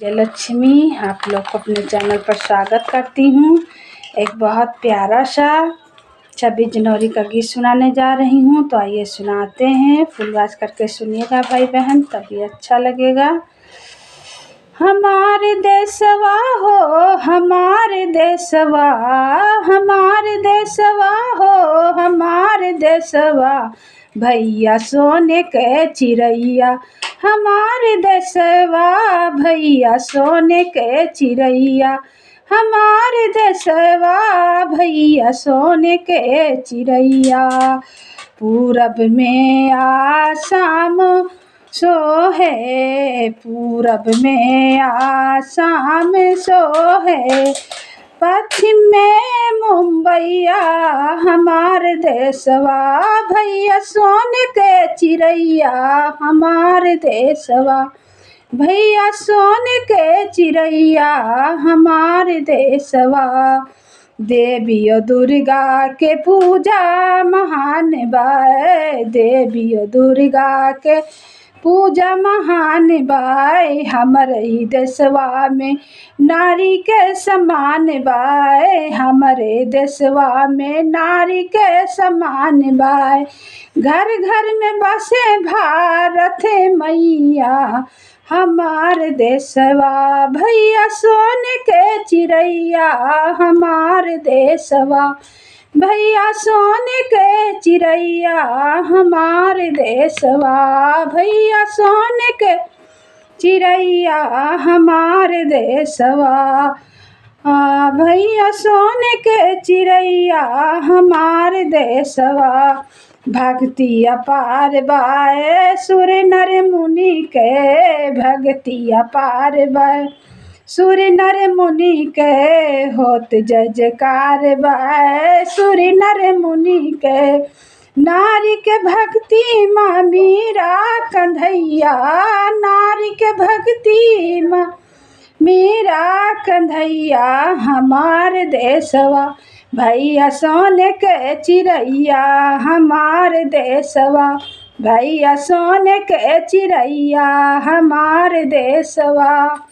जयलक्ष्मी, आप लोग को अपने चैनल पर स्वागत करती हूँ। एक बहुत प्यारा सा 26 जनवरी का गीत सुनाने जा रही हूँ, तो आइए सुनाते हैं। फुल आवाज करके सुनिएगा भाई बहन, तभी अच्छा लगेगा। हमारे देशवा हो, हमारे देशवा, हमारे देशवा हो, हमारे देशवा, भैया सोने के चिड़ैया, हमारे देशवा, भैया सोने के चिड़ैया, हमारे देशवा, भैया सोने के चिड़ैया। पूरब में आसाम सोहे, पूरब में आसाम सोहे, पश्चिम में मुंबईया, हमारे देशवा, भैया सोने के चिड़ैया, हमारे देशवा, भैया सोने के चिड़ैया, हमारे देशवा। देवी दुर्गा के पूजा महान बाय, देवी दुर्गा के पूजा महान बाय, हमारे ही देशवा में नारी के समान बाय, हमारे देशवा में नारी के समान बाय। घर घर में बसे भारत मैया, हमारे देशवा, भैया सोने के चिड़ैया, हमारे देशवा, भैया सोने के चिड़ैया, हमारे देशवा, भैया सोने के चिड़ैया, हमारे देशवा, भैया सोने के चिड़ैया, हमारे देशवा। भक्ति अपार बाय सुर नर मुनि के, भक्ति अपार बाय सुर नर मुनि के, होत जय जयकार बाय सुर नर मुनि के। नारी के भक्ति माँ मीरा कन्हैया, नारी के भक्ति माँ मीरा कन्हैया, हमारे देशवा, भैया सोने के चिड़ैया, हमारे देशवा, भैया सोने के चिड़ैया, हमारे देशवा।